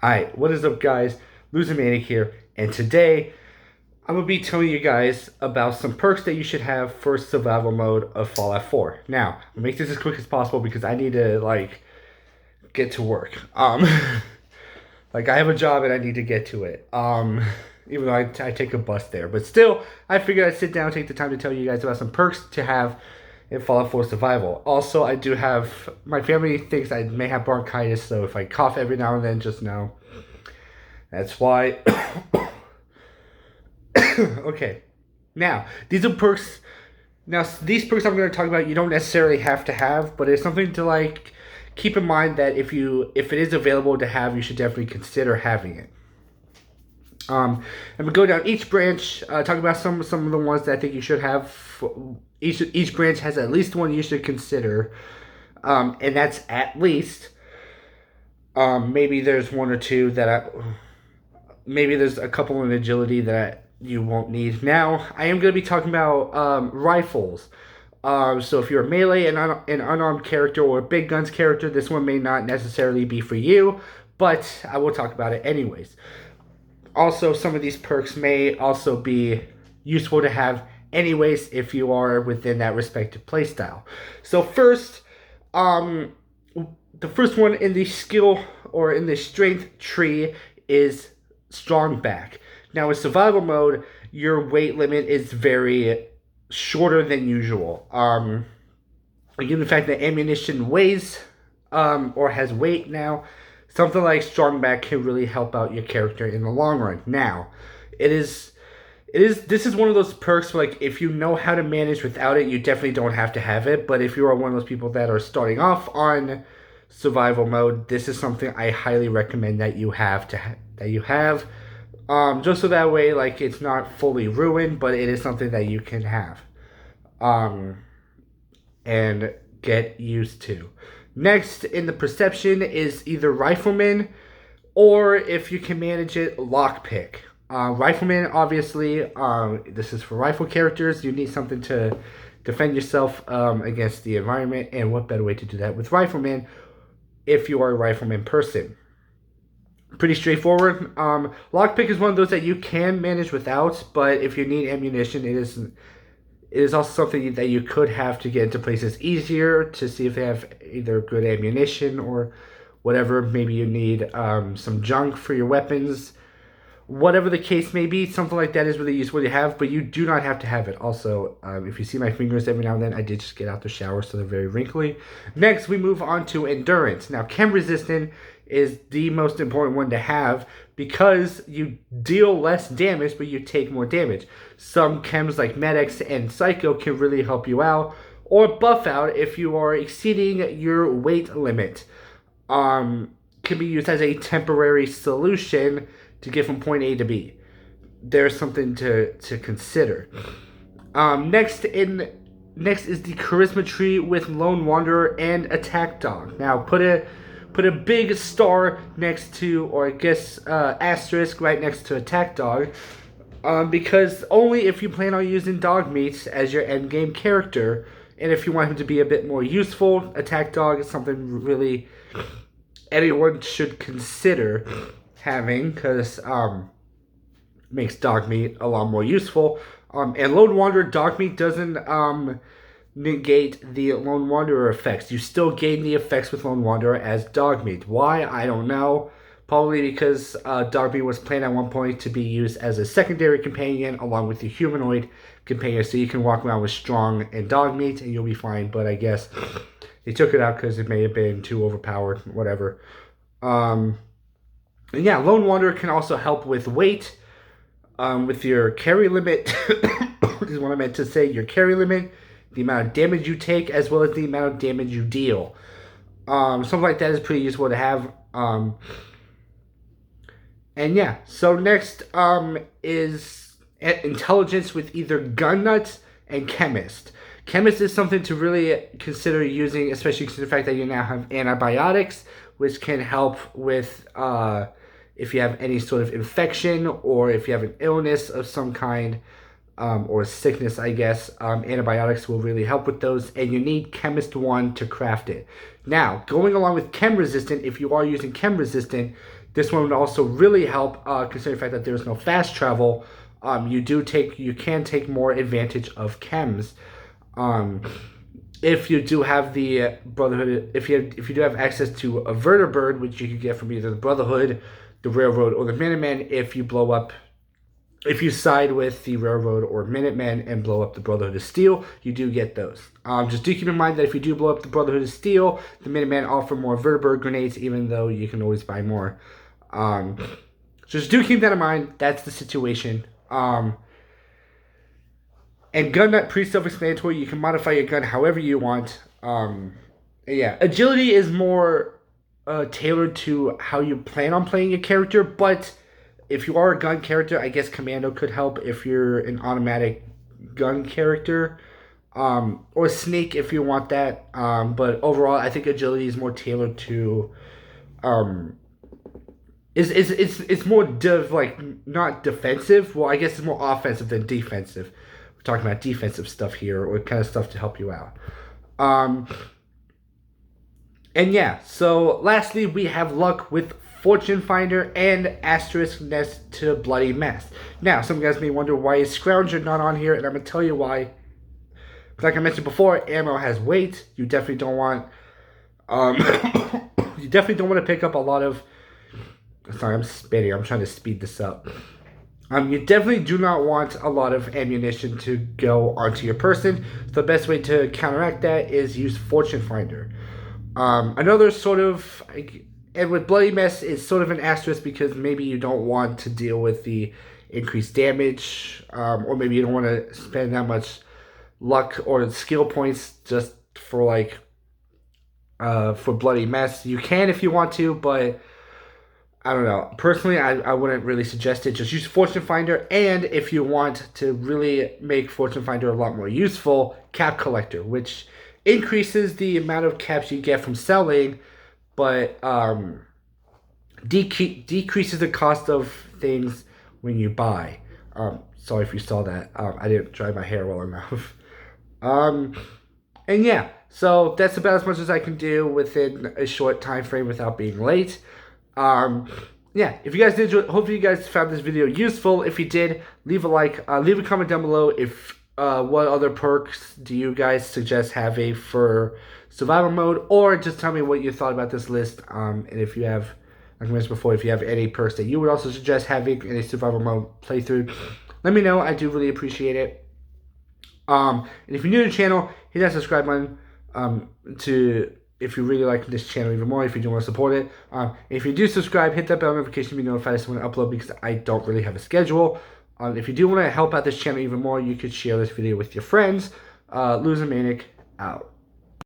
Alright, what is up guys? Loser Manic here, and today I'm going to be telling you guys about some perks that you should have for survival mode of Fallout 4. Now, I'll make this as quick as possible because I need to, get to work. I have a job and I need to get to it. Even though I take a bus there. But still, I figured I'd sit down and take the time to tell you guys about some perks to have in Fallout 4 Survival. Also, I do have, my family thinks I may have bronchitis, so if I cough every now and then, just know that's why. Okay, now, these are perks. Now, these perks I'm going to talk about, you don't necessarily have to have, but it's something to, keep in mind that if it is available to have, you should definitely consider having it. And we go down each branch, talk about some of the ones that I think you should have. Each branch has at least one you should consider, and that's at least. Maybe there's one or two that maybe there's a couple in agility that you won't need. Now, I am going to be talking about rifles. So if you're a melee and an unarmed character or a big guns character, this one may not necessarily be for you, but I will talk about it anyways. Also, some of these perks may also be useful to have anyways if you are within that respective playstyle. So first, the first one in the skill or in the strength tree is strong back. Now in survival mode, your weight limit is very shorter than usual. Given the fact that ammunition weighs or has weight now, something like strong back can really help out your character in the long run. Now, this is one of those perks where, if you know how to manage without it, you definitely don't have to have it. But if you are one of those people that are starting off on survival mode, this is something I highly recommend that you have just so that way, it's not fully ruined, but it is something that you can have, and get used to. Next in the perception is either Rifleman, or if you can manage it, Lockpick. Rifleman, obviously, this is for rifle characters. You need something to defend yourself against the environment, and what better way to do that with Rifleman if you are a Rifleman person. Pretty straightforward. Lockpick is one of those that you can manage without, but if you need ammunition, it is also something that you could have to get into places easier to see if they have either good ammunition or whatever. Maybe you need some junk for your weapons. Whatever the case may be, something like that is really useful to have, but you do not have to have it. Also, if you see my fingers every now and then, I did just get out the shower, so they're very wrinkly. Next, we move on to Endurance. Now, Chem Resistant is the most important one to have because you deal less damage, but you take more damage. Some chems like Medics and Psycho can really help you out, or buff out if you are exceeding your weight limit. Can be used as a temporary solution to get from point A to B. There's something to consider. Next is the Charisma tree with Lone Wanderer and Attack Dog. Now put a big star next to, or I guess asterisk right next to Attack Dog, because only if you plan on using dog meat as your endgame character, and if you want him to be a bit more useful, Attack Dog is something really anyone should consider having, because makes dog meat a lot more useful. And Lone Wanderer dog meat doesn't negate the Lone Wanderer effects. You still gain the effects with Lone Wanderer as dog meat. Why? I don't know. Probably because dog meat was planned at one point to be used as a secondary companion along with the humanoid companion, so you can walk around with strong and dog meat and you'll be fine. But I guess they took it out because it may have been too overpowered, whatever. And yeah, Lone Wanderer can also help with weight, with your carry limit. This is what I meant to say, your carry limit, the amount of damage you take, as well as the amount of damage you deal. Something like that is pretty useful to have. And yeah, so next is Intelligence with either Gun Nuts and Chemist. Chemist is something to really consider using, especially considering the fact that you now have antibiotics, which can help with if you have any sort of infection or if you have an illness of some kind, or sickness, I guess. Antibiotics will really help with those, and you need Chemist 1 to craft it. Now, going along with Chem Resistant, if you are using Chem Resistant, This one would also really help, considering the fact that there's no fast travel. You can take more advantage of chems. If you do have the Brotherhood, if you do have access to a vertibird, which you can get from either the Brotherhood, the Railroad, or the Minutemen, if you side with the Railroad or Minutemen and blow up the Brotherhood of Steel, you do get those. Just do keep in mind that if you do blow up the Brotherhood of Steel, the Minutemen offer more vertibird grenades, even though you can always buy more. Just do keep that in mind. That's the situation. And gun nut, pretty self-explanatory. You can modify your gun however you want. Yeah, agility is more tailored to how you plan on playing a character. But if you are a gun character, I guess commando could help if you're an automatic gun character. Or snake if you want that. But overall, I think agility is more tailored to. It's more not defensive. Well, I guess it's more offensive than defensive. Talking about defensive stuff here, or kind of stuff to help you out. And yeah, so lastly, we have luck with Fortune Finder and Asterisk Nest to Bloody Mess. Now, some guys may wonder why is Scrounger not on here, and I'm going to tell you why. Like I mentioned before, ammo has weight. You definitely don't want... you definitely don't want to pick up a lot of... Sorry, I'm spitting. I'm trying to speed this up. You definitely do not want a lot of ammunition to go onto your person. So the best way to counteract that is use Fortune Finder. Another sort of, and with Bloody Mess, it's sort of an asterisk because maybe you don't want to deal with the increased damage, or maybe you don't want to spend that much luck or skill points just for for Bloody Mess. You can if you want to, but I don't know. Personally, I wouldn't really suggest it. Just use Fortune Finder, and if you want to really make Fortune Finder a lot more useful, Cap Collector, which increases the amount of caps you get from selling, but decreases the cost of things when you buy. Sorry if you saw that. I didn't dry my hair well enough. And yeah, so that's about as much as I can do within a short time frame without being late. Yeah, if you guys did enjoy, hopefully you guys found this video useful. If you did, leave a like, leave a comment down below if what other perks do you guys suggest having for survival mode, or just tell me what you thought about this list. And if you have, like I mentioned before, if you have any perks that you would also suggest having in a survival mode playthrough, let me know. I do really appreciate it. And if you're new to the channel, hit that subscribe button if you really like this channel even more, if you do want to support it. If you do subscribe, hit that bell notification to be notified as when I upload, because I don't really have a schedule. If you do want to help out this channel even more, you could share this video with your friends. Loser Manic out.